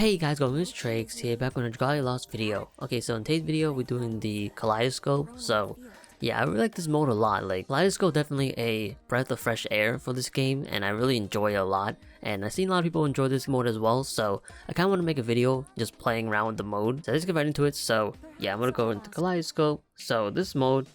Hey guys, it's Trieyx here, back on a Dragalia Lost video. Okay, so in today's video, we're doing the Kaleidoscope. So, yeah, I really like this mode a lot. Like, Kaleidoscope definitely a breath of fresh air for this game, and I really enjoy it a lot. And I've seen a lot of people enjoy this mode as well, so I kind of want to make a video just playing around with the mode. So let's get right into it. So, yeah, I'm going to go into Kaleidoscope. So, this mode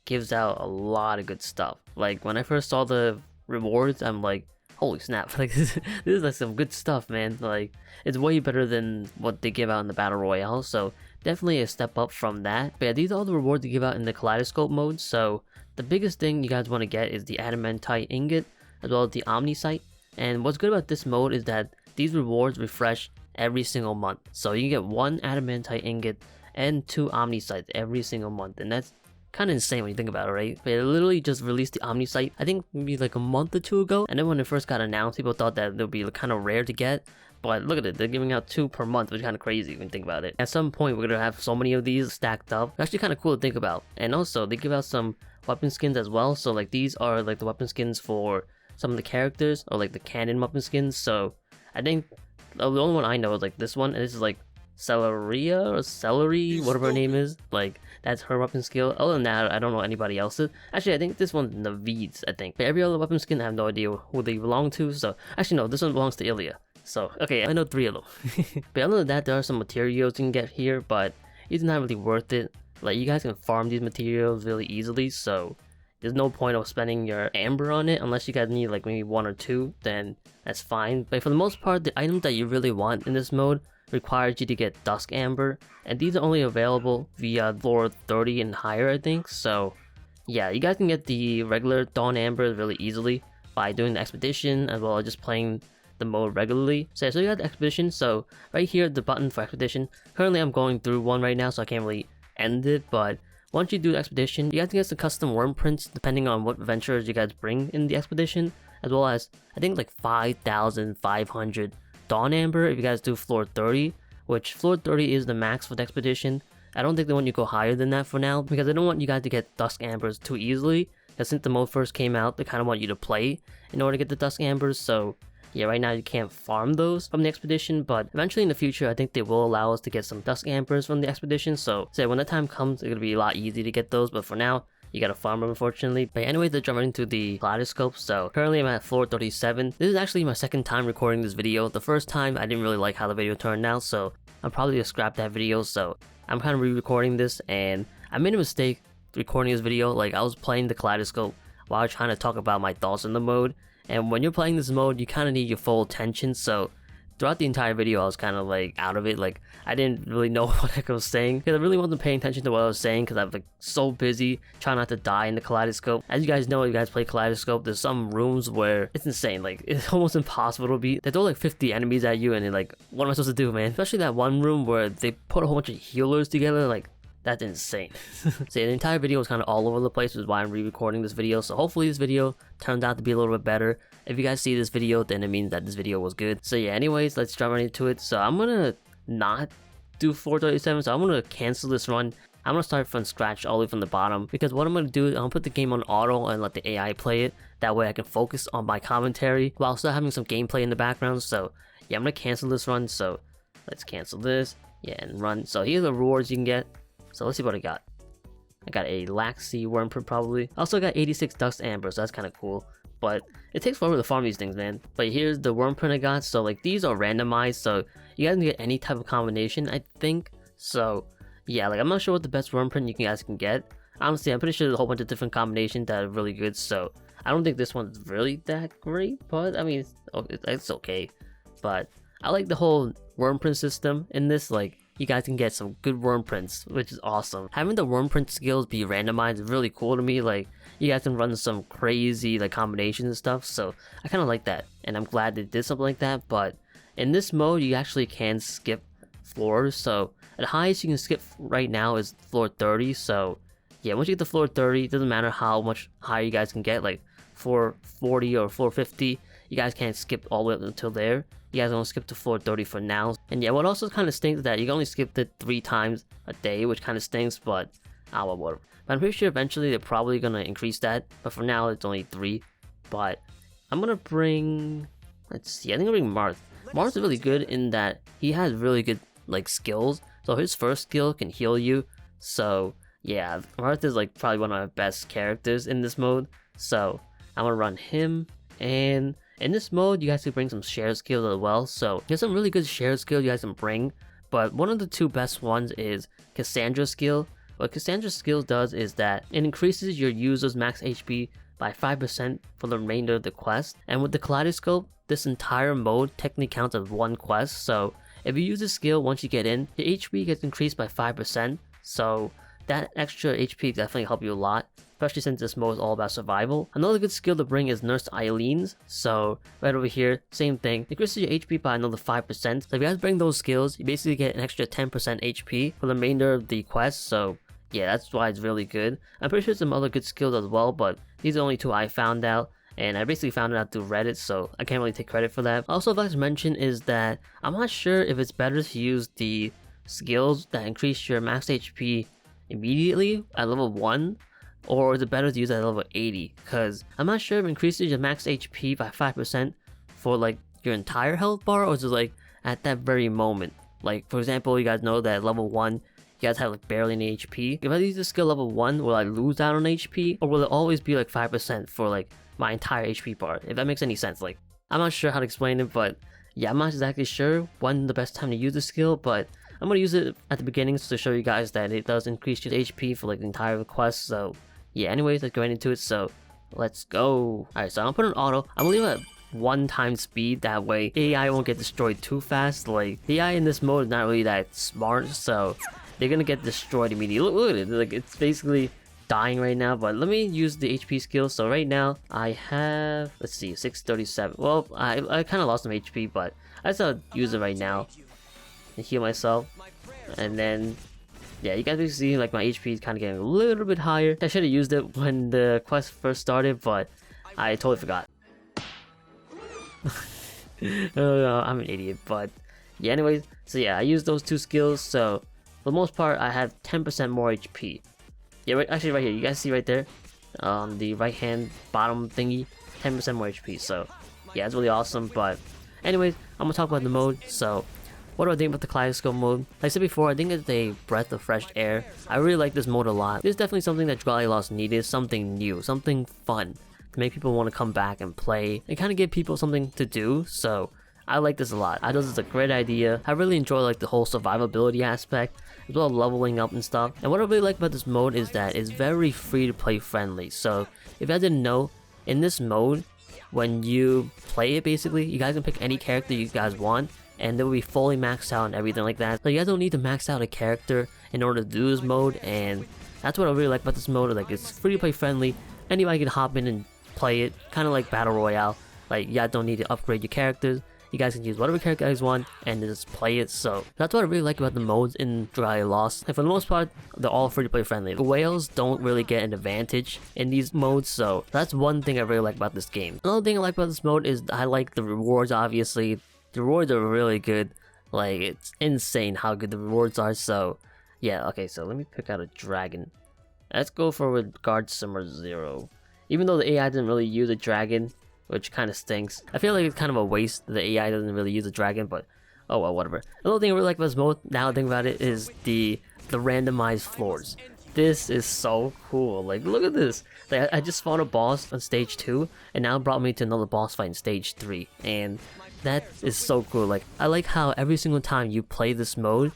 gives out a lot of good stuff. Like, when I first saw the rewards, I'm like, holy snap, like this is like some good stuff, man. Like, it's way better than what they give out in the battle royale, so definitely a step up from that. But yeah, these are all the rewards they give out in the Kaleidoscope mode. So the biggest thing you guys want to get is the adamantite ingot as well as the omnisite. And what's good about this mode is that these rewards refresh every single month, so you can get 1 adamantite ingot and 2 omnisites every single month, and that's kind of insane when you think about it, right? They literally just released the omnisite, I think maybe like a month or 2 ago, and then when it first got announced, people thought that it would be kind of rare to get, but look at it, they're giving out 2 per month, which is kind of crazy when you think about it. At some point, we're gonna have so many of these stacked up. It's actually kind of cool to think about. And also, they give out some weapon skins as well, so like these are like the weapon skins for some of the characters, or like the canon weapon skins. So I think the only one I know is like this one, and this is like Celeria or Celery, whatever her name is. Like, that's her weapon skill. Other than that, I don't know anybody else's. Actually, I think this one's Naveed's, I think. But every other weapon skin, I have no idea who they belong to. So, actually, no, this one belongs to Ilya. So, okay, I know 3 of them. But other than that, there are some materials you can get here, but it's not really worth it. Like, you guys can farm these materials really easily, so there's no point of spending your amber on it unless you guys need like maybe 1 or 2, then that's fine. But for the most part, the items that you really want in this mode requires you to get Dusk Amber, and these are only available via floor 30 and higher, I think. So yeah, you guys can get the regular Dawn Amber really easily by doing the expedition as well as just playing the mode regularly. So you got the expedition. So right here, the button for expedition. Currently I'm going through one right now, so I can't really end it, but once you do the expedition, you guys can get some custom worm prints depending on what adventures you guys bring in the expedition, as well as I think like 5,500 Dawn Amber if you guys do floor 30, which floor 30 is the max for the expedition. I don't think they want you to go higher than that for now, because I don't want you guys to get Dusk Ambers too easily, because since the mode first came out, they kind of want you to play in order to get the Dusk Ambers. So yeah, right now you can't farm those from the expedition, but eventually in the future I think they will allow us to get some Dusk Ambers from the expedition. So when the time comes, it's gonna be a lot easier to get those, but for now you gotta farm them, unfortunately. But anyway, let's jump right into the Kaleidoscope. So currently I'm at floor 37. This is actually my second time recording this video. The first time I didn't really like how the video turned out, so I'm probably gonna scrap that video. So I'm kind of re-recording this, and I made a mistake recording this video. Like, I was playing the Kaleidoscope while I was trying to talk about my thoughts on the mode, and when you're playing this mode, you kind of need your full attention. So throughout the entire video, I was kind of like out of it. Like, I didn't really know what the heck I was saying, because I really wasn't paying attention to what I was saying, because I was like so busy trying not to die in the Kaleidoscope. As you guys know, you guys play Kaleidoscope, there's some rooms where it's insane. Like, it's almost impossible to beat. They throw like 50 enemies at you, and you're like, what am I supposed to do, man? Especially that one room where they put a whole bunch of healers together. Like, that's insane. So yeah, the entire video was kind of all over the place, which is why I'm re-recording this video. So hopefully this video turns out to be a little bit better. If you guys see this video, then it means that this video was good. So yeah, anyways, let's jump right into it. So I'm gonna not do 437, so I'm gonna cancel this run. I'm gonna start from scratch all the way from the bottom, because what I'm gonna do is I'm gonna put the game on auto and let the AI play it. That way I can focus on my commentary while still having some gameplay in the background. So yeah, I'm gonna cancel this run. So let's cancel this, yeah, and run. So here's the rewards you can get. So let's see what I got. I got a Laxi worm print probably. I also got 86 Dust Amber, so that's kind of cool. But it takes forever to farm these things, man. But here's the worm print I got. So like, these are randomized, so you guys can get any type of combination, I think. So yeah, like, I'm not sure what the best worm print you guys can get. Honestly, I'm pretty sure there's a whole bunch of different combinations that are really good. So I don't think this one's really that great, but I mean, it's okay. But I like the whole worm print system in this. Like, you guys can get some good worm prints, which is awesome. Having the worm print skills be randomized is really cool to me. Like, you guys can run some crazy like combinations and stuff, so I kind of like that, and I'm glad they did something like that. But in this mode, you actually can skip floors. So the highest you can skip right now is floor 30. So yeah, once you get to floor 30, it doesn't matter how much higher you guys can get, like 440 or 450, you guys can't skip all the way up until there. You guys gonna skip to floor 30 for now. And yeah, what also kind of stinks is that you can only skip it 3 times a day, which kind of stinks, but well, whatever. But I'm pretty sure eventually they're probably gonna increase that, but for now it's only 3. But I'm gonna bring, let's see, I think I'll bring Marth. Mars is really good in that he has really good like skills. So his first skill can heal you. So yeah, Mars is like probably one of my best characters in this mode. So I'm gonna run him, and in this mode you guys can bring some shared skills as well. So there's some really good shared skills you guys can bring, but one of the two best ones is Cassandra's skill. What Cassandra's skill does is that it increases your user's max HP by 5% for the remainder of the quest. And with the Kaleidoscope, this entire mode technically counts as one quest. So if you use this skill once you get in, your HP gets increased by 5%. So that extra HP definitely help you a lot, especially since this mode is all about survival. Another good skill to bring is Nurse Eileen's. So right over here, same thing. Increases your HP by another 5%. So if you guys bring those skills, you basically get an extra 10% HP for the remainder of the quest. So yeah, that's why it's really good. I'm pretty sure some other good skills as well, but these are the only two I found out, and I basically found it out through Reddit, so I can't really take credit for that. Also, I'd like to mention is that I'm not sure if it's better to use the skills that increase your max HP immediately at level 1, or is it better to use it at level 80, because I'm not sure if it increases your max HP by 5% for like your entire health bar, or is it like at that very moment. Like for example, you guys know that at level 1, you guys have like barely any HP. If I use this skill level 1, will I lose out on HP, or will it always be like 5% for like my entire HP bar? If that makes any sense. Like, I'm not sure how to explain it, but yeah, I'm not exactly sure when the best time to use the skill, but I'm gonna use it at the beginning to show you guys that it does increase your HP for like the entire quest. So yeah, anyways, let's go right into it. So let's go. Alright, so I'm gonna put an auto. I'm gonna leave it at 1 time speed, that way AI won't get destroyed too fast. Like, the AI in this mode is not really that smart, so they're gonna get destroyed immediately. Look at it, like it's basically dying right now. But let me use the HP skill. So right now I have, let's see, 637. Well, I kind of lost some HP, but I just gotta use it right now to heal myself. And then yeah, you guys basically see like my HP is kind of getting a little bit higher. I should have used it when the quest first started, but I totally forgot. Oh no, I'm an idiot. But yeah, anyways, so yeah, I used those two skills, so for the most part I have 10% more HP. Yeah, actually right here, you guys see right there on the right hand bottom thingy, 10% more HP. So yeah, it's really awesome. But anyways, I'm gonna talk about the mode. So what do I think about the Kaleidoscope mode? Like I said before, I think it's a breath of fresh air. I really like this mode a lot. This is definitely something that Dragalia Lost needed, something new, something fun to make people want to come back and play and kind of give people something to do. So I like this a lot. I thought this is a great idea. I really enjoy like the whole survivability aspect, as well as leveling up and stuff. And what I really like about this mode is that it's very free to play friendly. So if I didn't know, in this mode, when you play it, basically you guys can pick any character you guys want, and they will be fully maxed out and everything like that. So you guys don't need to max out a character in order to do this mode, and that's what I really like about this mode. Like, it's free to play friendly. Anybody can hop in and play it, kind of like Battle Royale. Like, you guys don't need to upgrade your characters. You guys can use whatever character you guys want and just play it. So that's what I really like about the modes in Dragalia Lost. And for the most part, they're all free to play friendly. The whales don't really get an advantage in these modes, so that's one thing I really like about this game. Another thing I like about this mode is I like the rewards. Obviously, the rewards are really good. Like, it's insane how good the rewards are. So yeah, okay, so let me pick out a dragon. Let's go for a Guard Simmer 0. Even though the AI didn't really use a dragon, which kind of stinks. I feel like it's kind of a waste that the AI doesn't really use a dragon, but oh well, whatever. Another thing I really like about this mode, now I think about it, is the randomized floors. This is so cool. Like, look at this. Like, I just fought a boss on stage 2, and now it brought me to another boss fight in stage 3, and that is so cool. Like, I like how every single time you play this mode,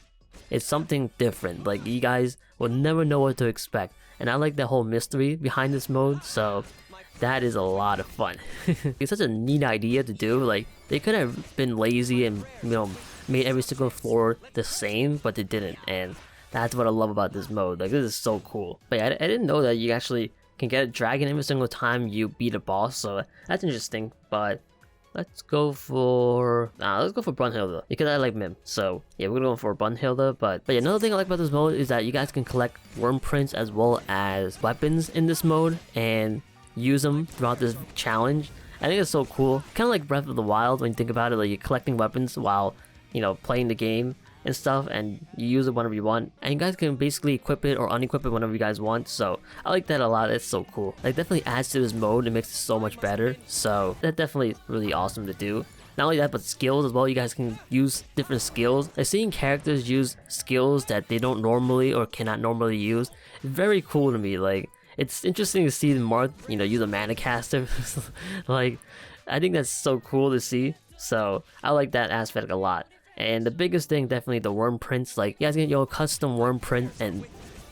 it's something different. Like, you guys will never know what to expect, and I like that whole mystery behind this mode. So that is a lot of fun. It's such a neat idea to do. Like, they could have been lazy and, you know, made every single floor the same, but they didn't, and that's what I love about this mode. Like, this is so cool. But yeah, I didn't know that you actually can get a dragon every single time you beat a boss, so that's interesting. But let's go for Brunhilde, because I like Mim. So yeah, we're going for Brunhilde. But yeah, another thing I like about this mode is that you guys can collect worm prints as well as weapons in this mode and use them throughout this challenge. I think it's so cool. Kind of like Breath of the Wild when you think about it. Like, you're collecting weapons while, you know, playing the game and stuff, and you use it whenever you want, and you guys can basically equip it or unequip it whenever you guys want. So I like that a lot. It's so cool. Like, definitely adds to this mode and makes it so much better. So that's definitely really awesome to do. Not only that, but skills as well. You guys can use different skills. Like seeing characters use skills that they don't normally or cannot normally use is very cool to me. Like it's interesting to see Marth, use a mana caster. Like I think that's so cool to see. So I like that aspect a lot. And the biggest thing, definitely the worm prints. Like you guys get your custom worm print, and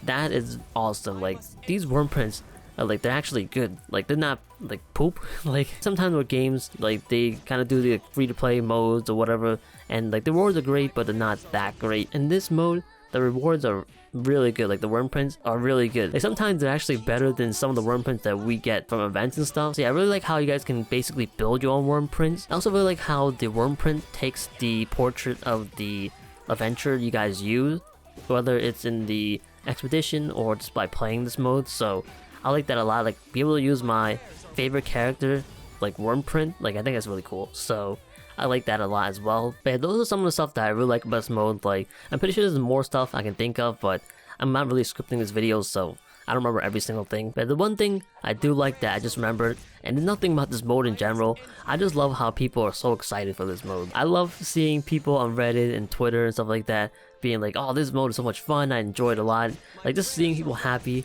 that is awesome. Like these worm prints are like, they're actually good. Like they're not like poop. Like sometimes with games, like they kind of do the free to play modes or whatever, and like the rewards are great, but they're not that great. In this mode, the rewards are really good. Like the worm prints are really good. Like sometimes they're actually better than some of the worm prints that we get from events and stuff. So yeah, I really like how you guys can basically build your own worm prints. I also really like how the worm print takes the portrait of the adventure you guys use, whether it's in the expedition or just by playing this mode. So I like that a lot. Like be able to use my favorite character like worm print, like I think that's really cool. So I like that a lot as well. But yeah, those are some of the stuff that I really like about this mode. Like I'm pretty sure there's more stuff I can think of, but I'm not really scripting this video, so I don't remember every single thing. But the one thing I do like that I just remembered, and there's nothing about this mode in general, I just love how people are so excited for this mode. I love seeing people on Reddit and Twitter and stuff like that being like, oh, this mode is so much fun, I enjoy it a lot. Like just seeing people happy,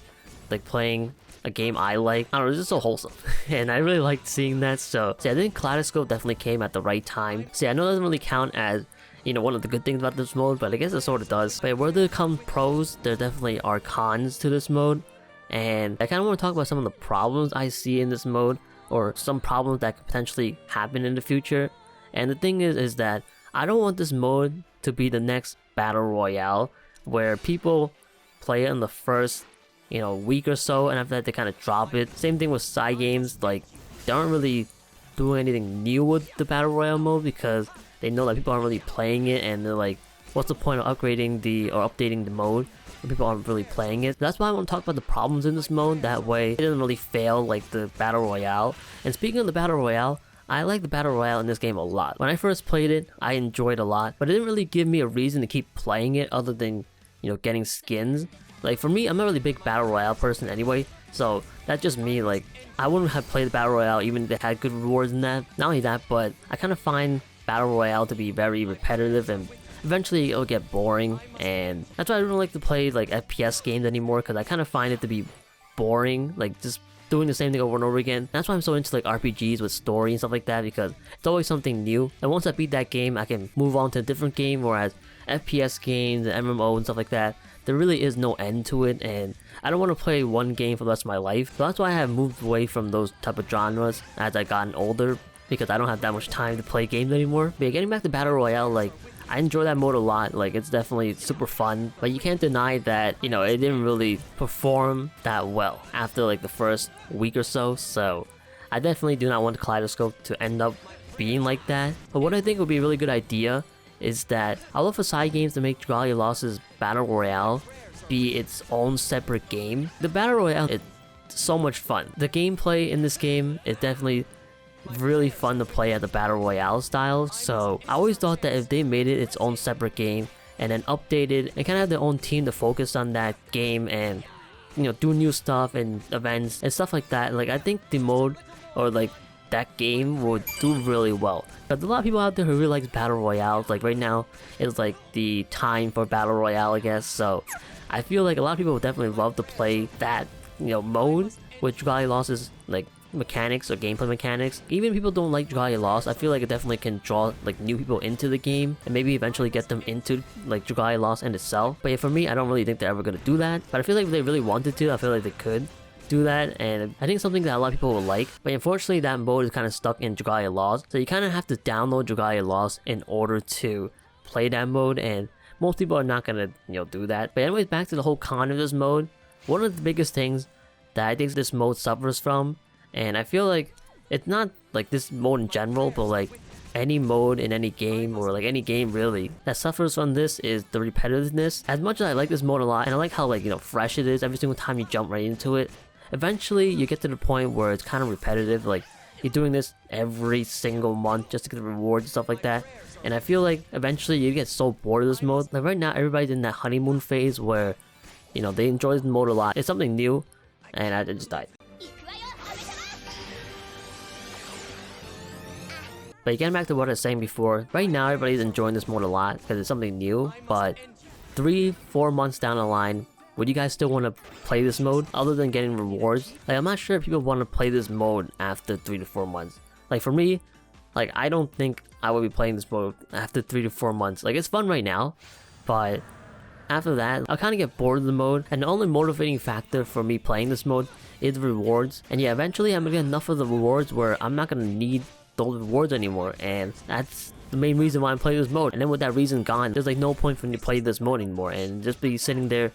like playing a game I like. I don't know, it's just so wholesome. And I really liked seeing that. So I think Kaleidoscape definitely came at the right time. So I know it doesn't really count as, one of the good things about this mode, but I guess it sort of does. But where there come pros, there definitely are cons to this mode. And I kind of want to talk about some of the problems I see in this mode, or some problems that could potentially happen in the future. And the thing is that I don't want this mode to be the next Battle Royale, where people play it in the first week or so, and after that they kind of drop it. Same thing with side games. Like they aren't really doing anything new with the Battle Royale mode because they know that people aren't really playing it, and they're like, what's the point of updating the mode when people aren't really playing it? That's why I want to talk about the problems in this mode. That way it doesn't really fail like the Battle Royale. And speaking of the Battle Royale, I like the Battle Royale in this game a lot. When I first played it, I enjoyed it a lot, but it didn't really give me a reason to keep playing it other than getting skins. Like for me, I'm not really a big Battle Royale person anyway, so that's just me. Like I wouldn't have played the Battle Royale even if they had good rewards in that. Not only that, but I kind of find Battle Royale to be very repetitive, and eventually it'll get boring. And that's why I don't like to play like FPS games anymore, because I kind of find it to be boring, like just doing the same thing over and over again. That's why I'm so into like RPGs with story and stuff like that, because it's always something new. And once I beat that game, I can move on to a different game. Whereas FPS games and MMO and stuff like that, there really is no end to it, and I don't want to play one game for the rest of my life. So that's why I have moved away from those type of genres as I gotten older, because I don't have that much time to play games anymore. But yeah, getting back to Battle Royale, like I enjoy that mode a lot. Like it's definitely super fun, but you can't deny that it didn't really perform that well after like the first week or so. So I definitely do not want Kaleidoscape to end up being like that. But what I think would be a really good idea is that I love for side games to make Dragalia Lost's Battle Royale be its own separate game. The Battle Royale, it's so much fun. The gameplay in this game is definitely really fun to play at the Battle Royale style. So I always thought that if they made it its own separate game and then updated and kind of had their own team to focus on that game and do new stuff and events and stuff like that, like I think the mode or like that game would do really well. But there's a lot of people out there who really likes Battle Royales. Like right now it's like the time for Battle Royale, I guess. So I feel like a lot of people would definitely love to play that mode with Dragalia Lost's like mechanics or gameplay mechanics. Even if people don't like Dragalia Lost, I feel like it definitely can draw like new people into the game and maybe eventually get them into like Dragalia Lost in itself. But yeah, for me, I don't really think they're ever gonna do that. But I feel like if they really wanted to, I feel like they could do that, and I think something that a lot of people will like. But unfortunately that mode is kind of stuck in Dragalia Lost, so you kind of have to download Dragalia Lost in order to play that mode, and most people are not gonna do that. But anyways, back to the whole con of this mode. One of the biggest things that I think this mode suffers from, and I feel like it's not like this mode in general, but like any mode in any game, or like any game really, that suffers from this, is the repetitiveness. As much as I like this mode a lot, and I like how like fresh it is every single time you jump right into it, eventually you get to the point where it's kind of repetitive. Like you're doing this every single month just to get the rewards and stuff like that, and I feel like eventually you get so bored of this mode. Like right now everybody's in that honeymoon phase where they enjoy this mode a lot. It's something new, and I just died. But getting back to what I was saying before, right now everybody's enjoying this mode a lot because it's something new, but 3-4 months down the line, would you guys still want to play this mode other than getting rewards? Like, I'm not sure if people want to play this mode after 3 to 4 months. Like, for me, like, I don't think I would be playing this mode after 3 to 4 months. Like, it's fun right now, but after that, I'll kind of get bored of the mode, and the only motivating factor for me playing this mode is the rewards. And yeah, eventually I'm gonna get enough of the rewards where I'm not gonna need those rewards anymore, and that's the main reason why I'm playing this mode. And then with that reason gone, there's like no point for me to play this mode anymore and just be sitting there,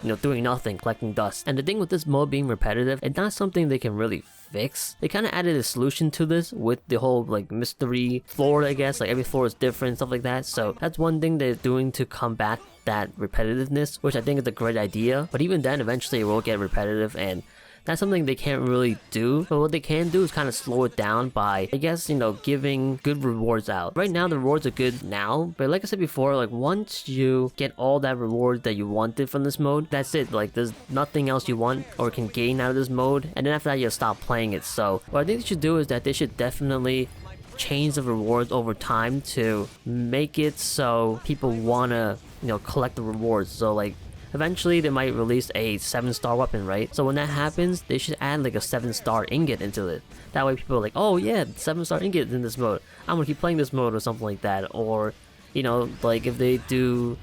you know, doing nothing, collecting dust. And the thing with this mode being repetitive, it's not something they can really fix. They kind of added a solution to this with the whole like mystery floor, I guess. Like every floor is different, stuff like that. So that's one thing they're doing to combat that repetitiveness, which I think is a great idea. But even then, eventually it will get repetitive, and that's something they can't really do. But what they can do is kind of slow it down by, I guess, you know, giving good rewards out. Right now the rewards are good now, but like I said before, like once you get all that reward that you wanted from this mode, that's it. Like there's nothing else you want or can gain out of this mode, and then after that you'll stop playing it. So what I think they should do is that they should definitely change the rewards over time to make it so people wanna, you know, collect the rewards. So like eventually they might release a 7-star weapon, right? So when that happens, they should add like a 7-star ingot into it. That way people are like, oh yeah, 7-star ingot in this mode, I'm gonna keep playing this mode, or something like that. Or, you know, like if they do,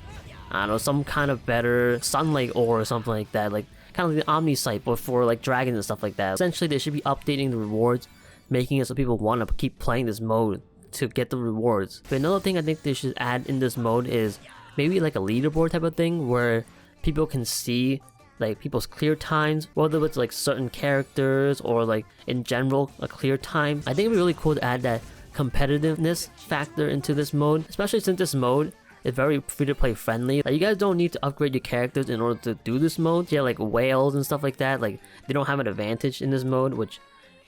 I don't know, some kind of better sunlight ore or something like that, like kind of like the Omni Sight, but for like dragons and stuff like that. Essentially they should be updating the rewards, making it so people want to keep playing this mode to get the rewards. But another thing I think they should add in this mode is maybe like a leaderboard type of thing, where people can see like people's clear times, whether it's like certain characters or like in general a clear time. I think it'd be really cool to add that competitiveness factor into this mode, especially since this mode is very free-to-play friendly. Like you guys don't need to upgrade your characters in order to do this mode. Yeah, like whales and stuff like that, like they don't have an advantage in this mode, which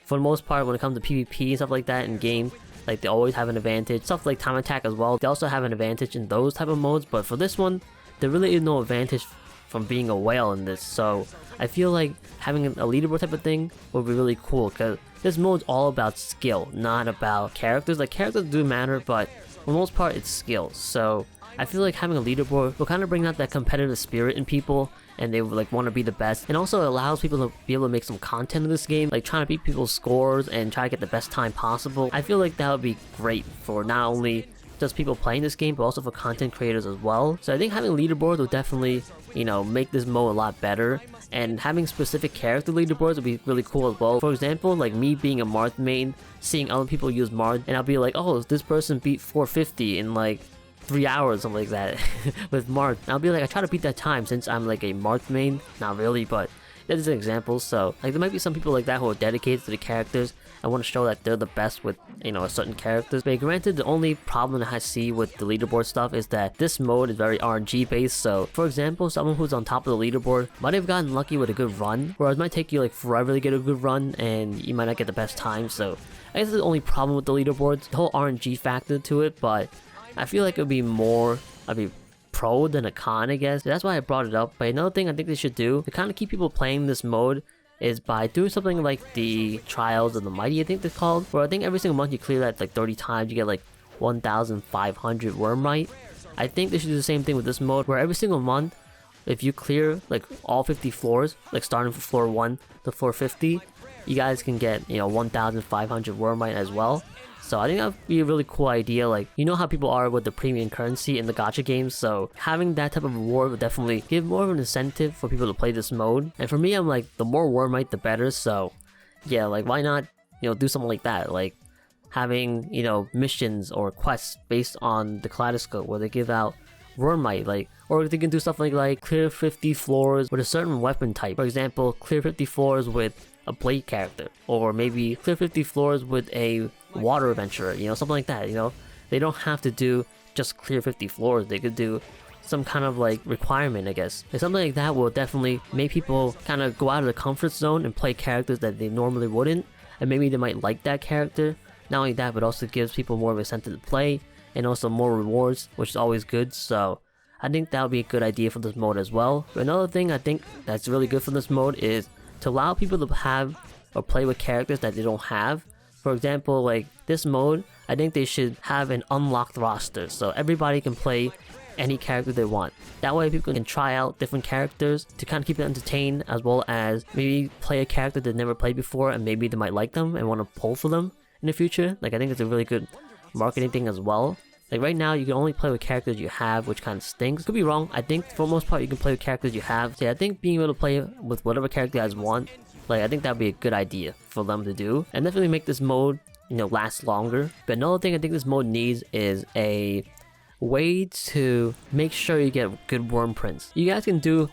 for the most part when it comes to PvP and stuff like that in game, like they always have an advantage. Stuff like time attack as well, they also have an advantage in those type of modes. But for this one, there really is no advantage from being a whale in this. So I feel like having a leaderboard type of thing would be really cool, because this mode's all about skill, not about characters. Like characters do matter, but for the most part it's skill. So I feel like having a leaderboard will kind of bring out that competitive spirit in people, and they would like want to be the best. And also it allows people to be able to make some content in this game, like trying to beat people's scores and try to get the best time possible. I feel like that would be great for not only just people playing this game, but also for content creators as well. So I think having leaderboards will definitely, you know, make this mode a lot better. And having specific character leaderboards would be really cool as well. For example, like me being a Marth main, seeing other people use Marth, and I'll be like, oh, this person beat 450 in like 3 hours, something like that with Marth. And I'll be like, I try to beat that time since I'm like a Marth main. Not really, but that is an example. So like there might be some people like that who are dedicated to the characters and want to show that they're the best with, you know, certain characters. But granted, the only problem that I see with the leaderboard stuff is that this mode is very RNG based. So for example, someone who's on top of the leaderboard might have gotten lucky with a good run, whereas it might take you like forever to get a good run and you might not get the best time. So I guess that's the only problem with the leaderboards, the whole RNG factor to it. But I feel like it would be more of a pro than a con, I guess. That's why I brought it up. But another thing I think they should do to kind of keep people playing this mode is by doing something like the Trials of the Mighty, I think they're called, where I think every single month you clear that like 30 times, you get like 1,500 Wormite. I think they should do the same thing with this mode, where every single month, if you clear like all 50 floors, like starting from floor 1 to floor 50, you guys can get, you know, 1,500 Wormite as well. So I think that would be a really cool idea. Like, you know how people are with the premium currency in the gacha games, so having that type of reward would definitely give more of an incentive for people to play this mode. And for me, I'm like, the more Wormite the better. So yeah, like why not, you know, do something like that, like having, you know, missions or quests based on the Kaleidoscape where they give out Wormite, like, or they can do stuff like clear 50 floors with a certain weapon type. For example, clear 50 floors with a blade character, or maybe clear 50 floors with a water adventurer, you know, something like that. You know, they don't have to do just clear 50 floors. They could do some kind of like requirement, I guess. And something like that will definitely make people kind of go out of the comfort zone and play characters that they normally wouldn't, and maybe they might like that character. Not only that, but also gives people more of a incentive to play, and also more rewards, which is always good. So I think that would be a good idea for this mode as well. But another thing I think that's really good for this mode is to allow people to have or play with characters that they don't have. For For example, like this mode, I think they should have an unlocked roster, so everybody can play any character they want. That way people can try out different characters to kind of keep it entertained, as well as maybe play a character they've never played before and maybe they might like them and want to pull for them in the future. Like I think it's a really good marketing thing as well. Like right now you can only play with characters you have, which kind of stinks. Could be wrong. I think for the most part you can play with characters you have. So yeah, I think being able to play with whatever character you guys want, like I think that'd be a good idea for them to do, and definitely make this mode, you know, last longer. But another thing I think this mode needs is a way to make sure you get good worm prints. You guys can do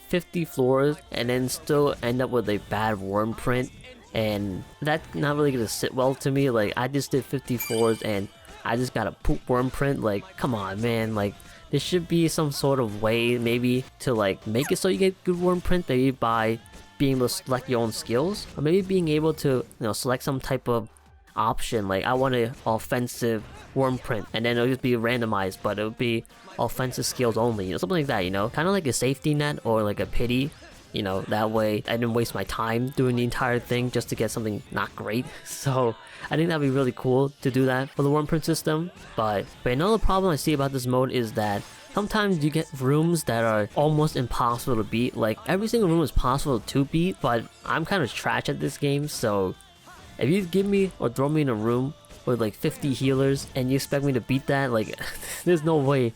50 floors and then still end up with a bad worm print, and that's not really gonna sit well to me. Like I just did 50 floors and I just got a poop worm print. Like come on man, like there should be some sort of way maybe to like make it so you get good worm print, maybe by being able to select your own skills, or maybe being able to, you know, select some type of option, like I want an offensive worm print, and then it'll just be randomized, but it'll be offensive skills only, you know, something like that, you know, kind of like a safety net or like a pity, you know, that way I didn't waste my time doing the entire thing just to get something not great. So I think that'd be really cool to do that for the worm print system. But another problem I see about this mode is that sometimes you get rooms that are almost impossible to beat. Like every single room is possible to beat, but I'm kind of trash at this game, so if you give me or throw me in a room with like 50 healers and you expect me to beat that, like there's no way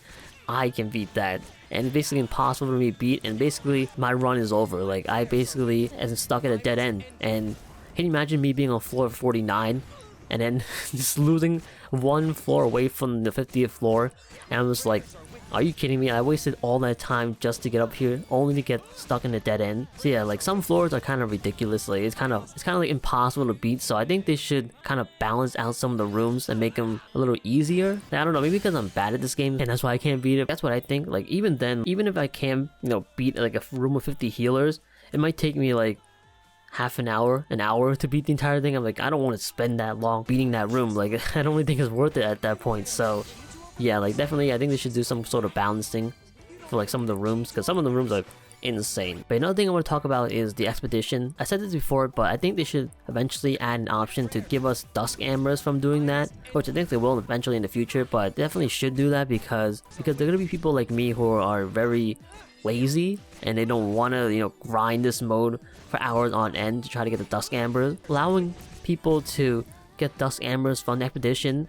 I can beat that. And it's basically impossible for me to beat, and basically my run is over. Like I basically am stuck at a dead end. And can you imagine me being on floor 49 and then just losing one floor away from the 50th floor, and I'm just like, are you kidding me? I wasted all that time just to get up here, only to get stuck in a dead end. So yeah, like some floors are kind of ridiculous. Like it's kind of like impossible to beat. So I think they should kind of balance out some of the rooms and make them a little easier. Like, I don't know, maybe because I'm bad at this game and that's why I can't beat it. That's what I think. Like even then, even if I can, you know, beat like a room with 50 healers, it might take me like half an hour to beat the entire thing. I'm like, I don't want to spend that long beating that room. Like I don't really think it's worth it at that point. So yeah, like definitely I think they should do some sort of balancing for like some of the rooms, because some of the rooms are insane. But another thing I want to talk about is the expedition. I said this before, but I think they should eventually add an option to give us dusk ambers from doing that, which I think they will eventually in the future, but definitely should do that because there are gonna be people like me who are very lazy and they don't want to, you know, grind this mode for hours on end to try to get the dusk ambers. Allowing people to get dusk ambers from the expedition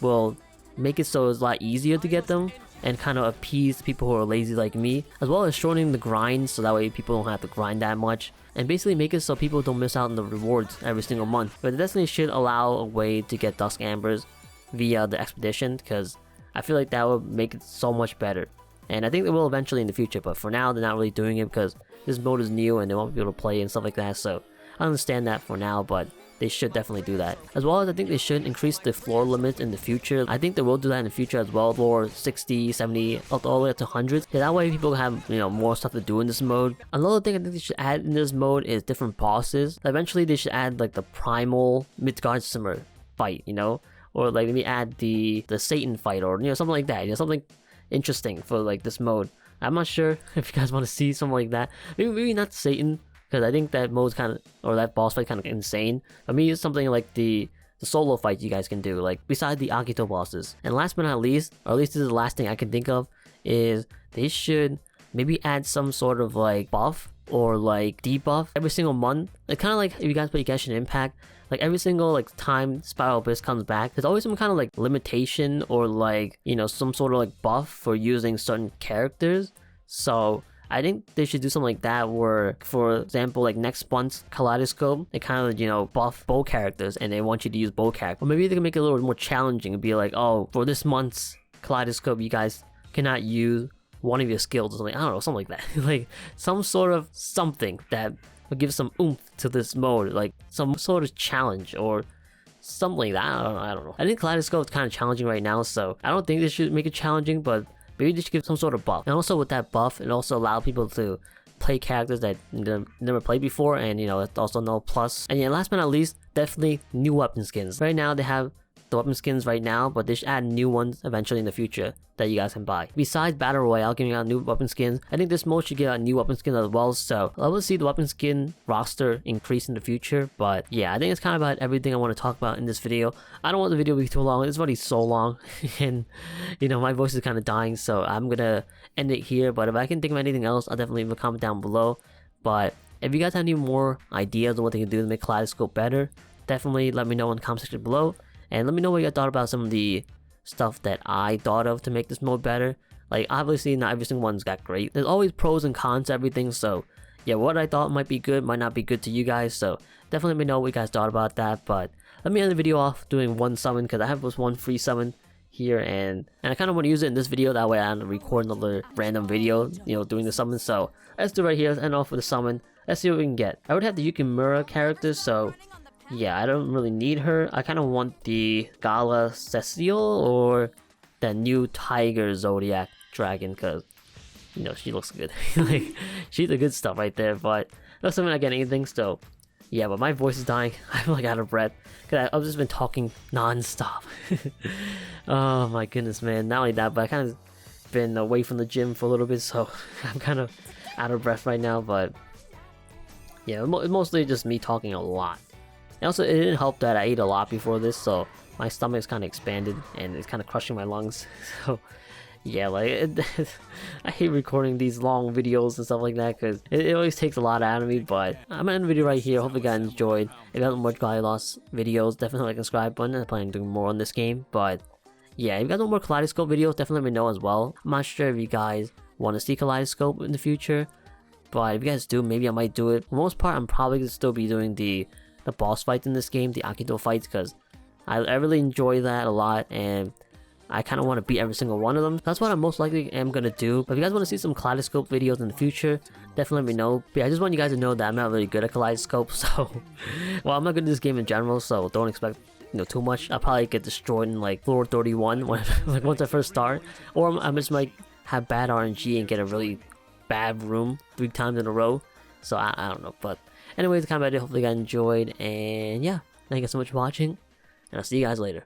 will make it so it's a lot easier to get them and kind of appease people who are lazy like me, as well as shortening the grind so that way people don't have to grind that much, and basically make it so people don't miss out on the rewards every single month. But it definitely should allow a way to get dusk ambers via the expedition, because I feel like that would make it so much better, and I think they will eventually in the future. But for now they're not really doing it because this mode is new and they want people to play and stuff like that, so I understand that for now, but they should definitely do that. As well as I think they should increase the floor limit in the future. I think they will do that in the future as well. Floor 60, 70, all the way up to 100. Yeah, that way people have, you know, more stuff to do in this mode. Another thing I think they should add in this mode is different bosses. Eventually they should add like the primal Midgard Simmer fight, you know? Or like maybe add the Satan fight, or, you know, something like that. You know, something interesting for like this mode. I'm not sure if you guys want to see something like that. Maybe not Satan, because I think that mode's kind of, or that boss fight kind of insane. I mean, it's something like the solo fight you guys can do, like beside the Akito bosses. And last but not least, or at least this is the last thing I can think of, is they should maybe add some sort of like buff or like debuff every single month. Like kind of like if you guys play Genshin Impact, like every single like time Spiral Abyss comes back, there's always some kind of like limitation or like, you know, some sort of like buff for using certain characters. So I think they should do something like that where, for example, like next month's Kaleidoscape, they kind of, you know, buff bow characters and they want you to use bow characters. Or maybe they can make it a little more challenging and be like, oh, for this month's Kaleidoscape, you guys cannot use one of your skills or something. I don't know, something like that. Like some sort of something that will give some oomph to this mode, like some sort of challenge or something like that. I don't know. I think Kaleidoscape is kind of challenging right now, so I don't think they should make it challenging, but maybe they should give some sort of buff. And also with that buff, it also allow people to play characters that never played before, and, you know, it's also no plus. And yeah, last but not least, definitely new weapon skins. Right now they have the weapon skins right now, but they should add new ones eventually in the future that you guys can buy. Besides Battle Royale giving out new weapon skins, I think this mode should get out new weapon skins as well, so I will see the weapon skin roster increase in the future. But yeah, I think it's kind of about everything I want to talk about in this video. I don't want the video to be too long. It's already so long and you know, my voice is kind of dying, so I'm gonna end it here. But if I can think of anything else, I'll definitely leave a comment down below. But if you guys have any more ideas on what they can do to make Kaleidoscape better, definitely let me know in the comment section below. And let me know what you guys thought about some of the stuff that I thought of to make this mode better. Like, obviously not every single one's got great. There's always pros and cons to everything, so yeah, what I thought might be good might not be good to you guys, so definitely let me know what you guys thought about that. But let me end the video off doing one summon, because I have this one free summon here, and I kind of want to use it in this video, that way I don't record another random video, you know, doing the summon. So let's do it right here. Let's end off with the summon. Let's see what we can get. I would have the Yukimura character, so yeah, I don't really need her. I kind of want the Gala Cecile or that new Tiger Zodiac dragon, because you know, she looks good. Like, she's the good stuff right there. But that's something I get anything. So yeah, but my voice is dying. I'm like out of breath because I've just been talking non-stop. Oh my goodness, man. Not only that, but I kind of been away from the gym for a little bit, so I'm kind of out of breath right now. But yeah, mostly just me talking a lot. And also, it didn't help that I ate a lot before this, so my stomach's kind of expanded and it's kind of crushing my lungs. So yeah, like I hate recording these long videos and stuff like that, because it always takes a lot out of me. But I'm gonna end the video right here. Hope you guys enjoyed. If you have more Dragalia Lost videos, definitely like and subscribe button. I'm planning on doing more on this game. But yeah, if you guys want more Kaleidoscape videos, definitely let me know as well. I'm not sure if you guys want to see Kaleidoscape in the future, but if you guys do, maybe I might do it. For the most part, I'm probably gonna still be doing the boss fights in this game, the Akito fights, because I really enjoy that a lot, and I kind of want to beat every single one of them. That's what I most likely am going to do. But if you guys want to see some Kaleidoscape videos in the future, definitely let me know. But yeah, I just want you guys to know that I'm not really good at Kaleidoscape, so well, I'm not good at this game in general, so don't expect, you know, too much. I'll probably get destroyed in like floor 31 when like once I first start, or I just might have bad RNG and get a really bad room 3 times in a row. So I don't know. But anyways, the kind of idea. Hopefully you guys enjoyed, and yeah, thank you guys so much for watching, and I'll see you guys later.